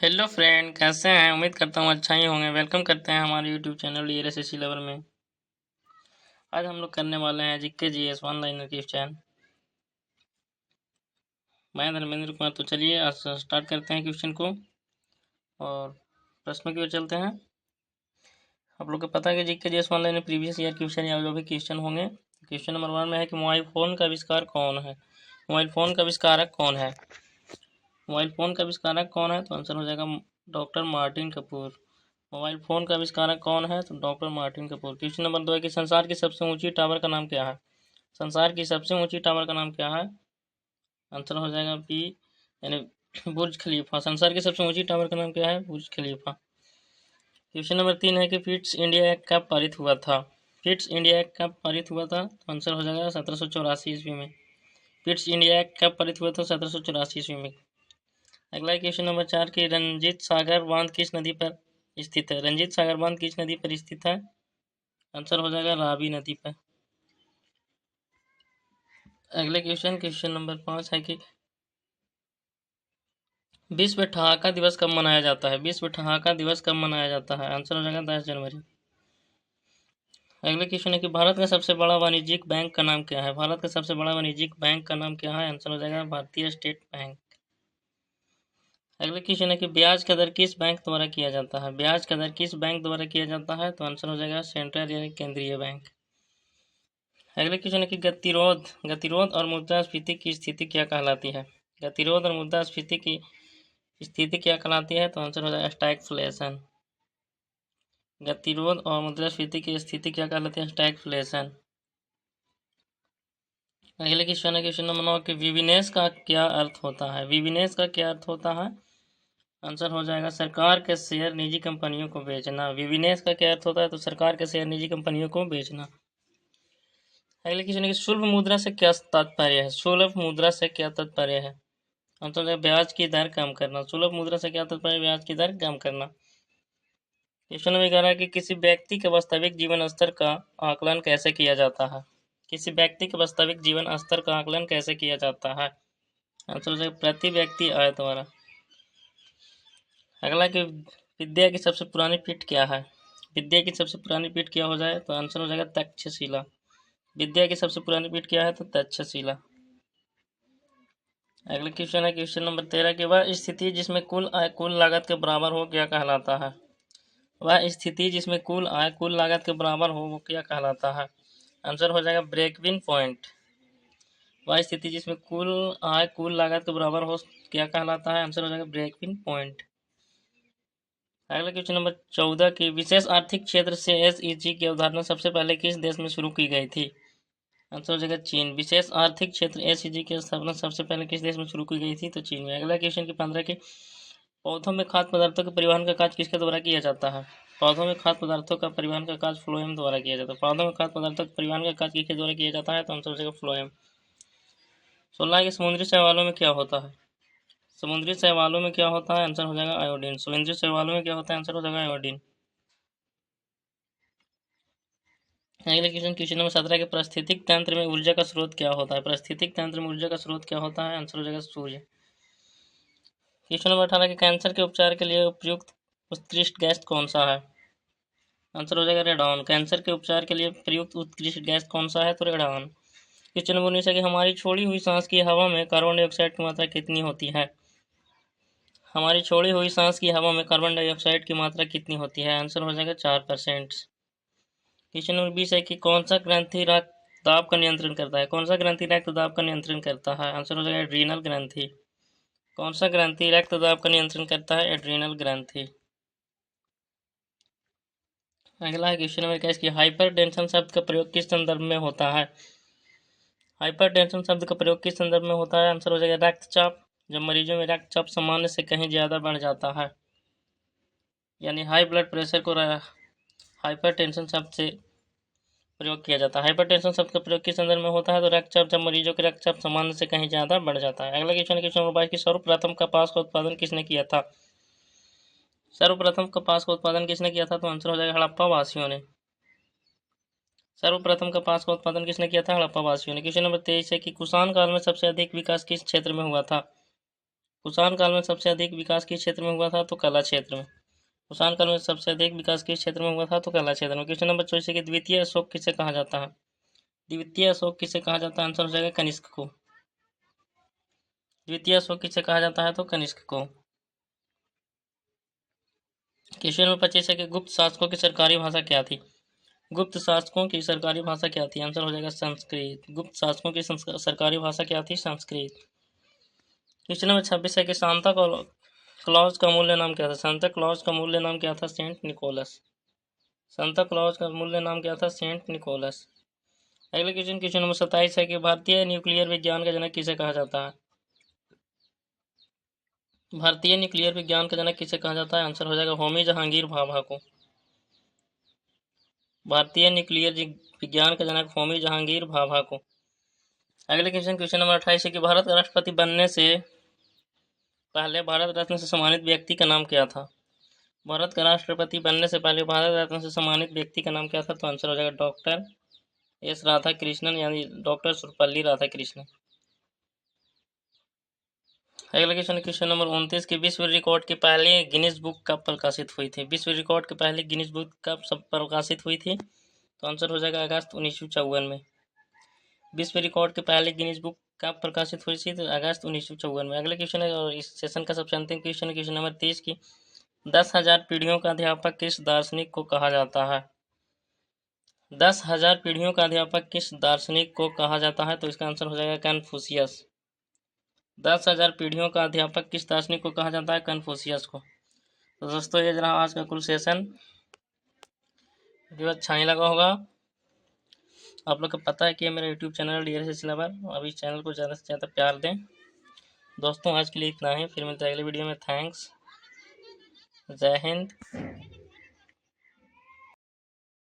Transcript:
Hello friend, कैसे हैं? उम्मीद करता हूँ अच्छा ही होंगे। वेलकम करते हैं हमारे यूट्यूब चैनल ईआरएसएससी लवर में। आज हम लोग करने वाले हैं GK GS one liner question. मैं धर्मेंद्र कुमार। तो चलिए आज स्टार्ट करते हैं क्वेश्चन को और प्रश्न की ओर चलते हैं। आप लोग को पता है कि GK GS one liner previous year question या जो भी क्वेश्चन होंगे। क्वेश्चन नंबर 1 में है कि मोबाइल फ़ोन का आविष्कार कौन है? मोबाइल फ़ोन का आविष्कारक कौन है? मोबाइल फ़ोन का आविष्कारक कौन है? तो आंसर हो जाएगा doctor Martin Kapoor. Mobile phone का आविष्कारक कौन है? तो doctor Martin Kapoor. Question number 2 है कि संसार की सबसे ऊंची टावर का नाम क्या है? संसार की सबसे ऊंची टावर का नाम क्या है? आंसर हो जाएगा बी यानी बुर्ज खलीफा। संसार की सबसे ऊंची टावर का नाम क्या है? बुर्ज खलीफा। क्वेश्चन नंबर 3 है कि फिट्स इंडिया एक्ट कब पारित हुआ था? फिट्स इंडिया एक्ट कब पारित हुआ था? तो आंसर हो जाएगा 1784 ईस्वी में। फिट्स इंडिया एक्ट कब पारित हुआ था? 1784 ईस्वी में। अगला क्वेश्चन नंबर 4 की रंजीत सागर बांध किस नदी पर स्थित है? रंजीत सागर बांध किस नदी पर स्थित है? आंसर हो जाएगा रावी नदी पर। अगले क्वेश्चन नंबर 5 है कि विश्व ठहाका दिवस कब मनाया जाता है? विश्व ठहाका दिवस कब मनाया जाता है? आंसर हो जाएगा 10 जनवरी। अगले क्वेश्चन है कि भारत का सबसे बड़ा वाणिज्यिक बैंक का नाम क्या है? भारत का सबसे बड़ा वाणिज्यिक बैंक का नाम क्या है? आंसर हो जाएगा भारतीय स्टेट बैंक। अगले क्वेश्चन है कि ब्याज का दर किस बैंक द्वारा किया जाता है? ब्याज का दर किस बैंक द्वारा किया जाता है? तो आंसर हो जाएगा सेंट्रल यानी केंद्रीय बैंक। अगले क्वेश्चन है कि गतिरोध और मुद्रास्फीति की स्थिति क्या कहलाती है? गतिरोध और मुद्रास्फीति की स्थिति क्या कहलाती है? तो आंसर हो जाएगा स्टैगफ्लेशन। गतिरोध और मुद्रास्फीति की स्थिति क्या कहलाती है? स्टैगफ्लेशन। अगले क्वेश्चन नंबर 9 कि विविनेस का क्या अर्थ होता है? विविनेस का क्या अर्थ होता है? आंसर हो जाएगा सरकार के शेयर निजी कंपनियों को बेचना। विविनेस का क्या अर्थ होता है? तो सरकार के शेयर निजी कंपनियों को बेचना। अगले क्वेश्चन है कि सुलभ मुद्रा से क्या तात्पर्य है? सुलभ मुद्रा से क्या तात्पर्य है? आंसर है ब्याज की दर कम करना। सुलभ मुद्रा से क्या तात्पर्य? ब्याज की दर कम करना। क्वेश्चन नंबर 11 कि किसी व्यक्ति के वास्तविक जीवन स्तर का आकलन कैसे किया जाता है? किसी व्यक्ति के वास्तविक जीवन स्तर का आकलन कैसे किया जाता है? आंसर हो जाएगा प्रति व्यक्ति आय द्वारा। अगला कि विद्या की सबसे पुरानी पीठ क्या है? विद्या की सबसे पुरानी पीठ क्या हो जाए? तो आंसर हो जाएगा तक्षशिला। विद्या की सबसे पुरानी पीठ क्या है? तो तक्षशिला। अगला क्वेश्चन है क्वेश्चन नंबर 13 कि वह स्थिति जिसमें कुल आय कुल लागत के बराबर हो क्या कहलाता है? वह स्थिति जिसमें कुल आय कुल लागत के बराबर हो वो क्या कहलाता है? आंसर हो जाएगा ब्रेक इवन पॉइंट। वह स्थिति जिसमें कुल आय कुल लागत के बराबर हो क्या कहलाता है? आंसर हो जाएगा ब्रेक इवन पॉइंट। अगला क्वेश्चन नंबर 14 की विशेष आर्थिक क्षेत्र से एसईजी की अवधारणा सबसे पहले किस देश में शुरू की गई थी? आंसर हो जाएगा चीन। विशेष आर्थिक क्षेत्र एसईजी की स्थापना सबसे पहले किस देश में शुरू की गई थी? तो चीन में। अगला क्वेश्चन की 15 की पौधों में खाद्य पदार्थों के परिवहन का कार्य किसके द्वारा किया जाता है? पौधों में खाद्य पदार्थों का परिवहन का कार्य फ्लोएम द्वारा किया जाता है। पौधों में खाद्य पदार्थों के परिवहन का कार्य किसके द्वारा किया जाता है? तो आंसर हो जाएगा फ्लोएम। 16 के समुद्री शैवालों में क्या होता है? समुद्री शैवालों में क्या होता है? आंसर हो जाएगा आयोडीन। समुद्री शैवालों में क्या होता है? आंसर हो जाएगा आयोडीन। अगले क्वेश्चन नंबर 17 के पारिस्थितिक तंत्र में ऊर्जा का स्रोत क्या होता है? पारिस्थितिक तंत्र में ऊर्जा का स्रोत क्या होता है? आंसर हो जाएगा सूर्य। क्वेश्चन नंबर 18 के कैंसर के उपचार के लिए उपयुक्त उत्कृष्ट गैस कौन सा है? आंसर हो जाएगा रेडॉन। कैंसर के उपचार के लिए प्रयुक्त उत्कृष्ट गैस कौन सा है? तो रेडॉन। क्वेश्चन नंबर 19 है कि हमारी छोड़ी हुई सांस की हवा में कार्बन डाइऑक्साइड की मात्रा कितनी होती है? हमारी छोड़ी हुई सांस की हवा में कार्बन डाइऑक्साइड की मात्रा कितनी होती है? आंसर हो जाएगा 4%। क्वेश्चन नंबर 20 है कि कौन सा ग्रंथि रक्त दाब का नियंत्रण करता है? कौन सा ग्रंथि रक्त दाब का नियंत्रण करता है? आंसर हो जाएगा एड्रीनल ग्रंथि। कौन सा ग्रंथि रक्त दाब का नियंत्रण करता है? एड्रीनल ग्रंथि। अगला है क्वेश्चन नंबर 21 की हाइपरटेंशन शब्द का प्रयोग किस संदर्भ में होता है? हाइपरटेंशन शब्द का प्रयोग किस संदर्भ में होता है? आंसर हो जाएगा रक्तचाप। जब मरीजों में रक्तचाप सामान्य से कहीं ज़्यादा बढ़ जाता है, यानी हाई ब्लड प्रेशर को हाइपरटेंशन शब्द से प्रयोग किया जाता है। हाइपरटेंशन शब्द का प्रयोग किस संदर्भ में होता है? तो रक्तचाप जब मरीजों के रक्तचाप सामान्य से कहीं ज़्यादा बढ़ जाता है। अगला क्वेश्चन नंबर 22 की सर्वप्रथम कपास का उत्पादन किसने किया था? सर्वप्रथम कपास का उत्पादन किसने किया था? तो आंसर हो जाएगा हड़प्पा वासियों ने। सर्वप्रथम कपास का उत्पादन किसने किया था? हड़प्पा वासियों ने। क्वेश्चन नंबर 23 है कि कुषाण काल में सबसे अधिक विकास किस क्षेत्र में हुआ था? कुषाण काल में सबसे अधिक विकास किस क्षेत्र में हुआ था? तो कला क्षेत्र में। कुषाण काल में सबसे अधिक विकास किस क्षेत्र में हुआ था? तो कला क्षेत्र में। क्वेश्चन नंबर 24 है कि द्वितीय अशोक किसे कहा जाता है? द्वितीय अशोक किसे कहा जाता है? आंसर हो जाएगा कनिष्क को। द्वितीय अशोक किसे कहा जाता है? तो कनिष्क को। क्वेश्चन नंबर 25 है कि गुप्त शासकों की सरकारी भाषा क्या थी? गुप्त शासकों की सरकारी भाषा क्या थी? आंसर हो जाएगा संस्कृत। गुप्त शासकों की सरकारी भाषा क्या थी? संस्कृत। क्वेश्चन नंबर 26 है कि सांता क्लॉज का मूल्य नाम क्या था? सांता क्लॉज का मूल्य नाम क्या था? Saint Nicholas. सांता क्लॉज का मूल्य नाम क्या था? Saint Nicholas. अगला क्वेश्चन, क्वेश्चन नंबर 27 है कि भारतीय न्यूक्लियर विज्ञान का जनक किसे कहा जाता है? भारतीय न्यूक्लियर विज्ञान का जनक किसे कहा जाता है? आंसर हो जाएगा होमी जहांगीर भाभा को। भारतीय न्यूक्लियर विज्ञान का जनक होमी जहांगीर भाभा को। अगले क्वेश्चन, क्वेश्चन नंबर 28 है कि भारत का राष्ट्रपति बनने से पहले भारत रत्न से सम्मानित व्यक्ति का नाम क्या था? भारत का राष्ट्रपति बनने से पहले भारत रत्न से सम्मानित व्यक्ति का नाम क्या था? तो आंसर हो जाएगा डॉक्टर एस राधाकृष्णन, यानी डॉक्टर सर्वपल्ली राधाकृष्णन। अगला क्वेश्चन, क्वेश्चन नंबर 29 की विश्व रिकॉर्ड की पहली गिनीज बुक कब प्रकाशित हुई थी? विश्व रिकॉर्ड की पहली गिनीज बुक कब प्रकाशित हुई थी? तो आंसर हो जाएगा अगस्त 1954 में। विश्व रिकॉर्ड की पहली गिनीज बुक कब प्रकाशित हुई थी? तो अगस्त 1954 में। अगले क्वेश्चन है और इस सेशन का सबसे अंतिम क्वेश्चन है क्वेश्चन नंबर 30 की 10,000 पीढ़ियों का अध्यापक किस दार्शनिक को कहा जाता है? 10,000 पीढ़ियों का अध्यापक किस दार्शनिक को कहा जाता है? तो इसका आंसर हो जाएगा कन्फ्यूशियस। 10,000 पीढ़ियों का अध्यापक किस दार्शनिक को कहा जाता है? कन्फ्यूशियस को। तो दोस्तों ये रहा आज का कुल सेशन। वीडियो अच्छा ही लगा होगा। आप लोग को पता है कि मेरा यूट्यूब चैनल DRS सिलेबर, अभी चैनल को ज़्यादा से ज़्यादा प्यार दें। दोस्तों आज के लिए इतना ही, फिर मिलते हैं अगले वीडियो में। थैंक्स, जय हिंद।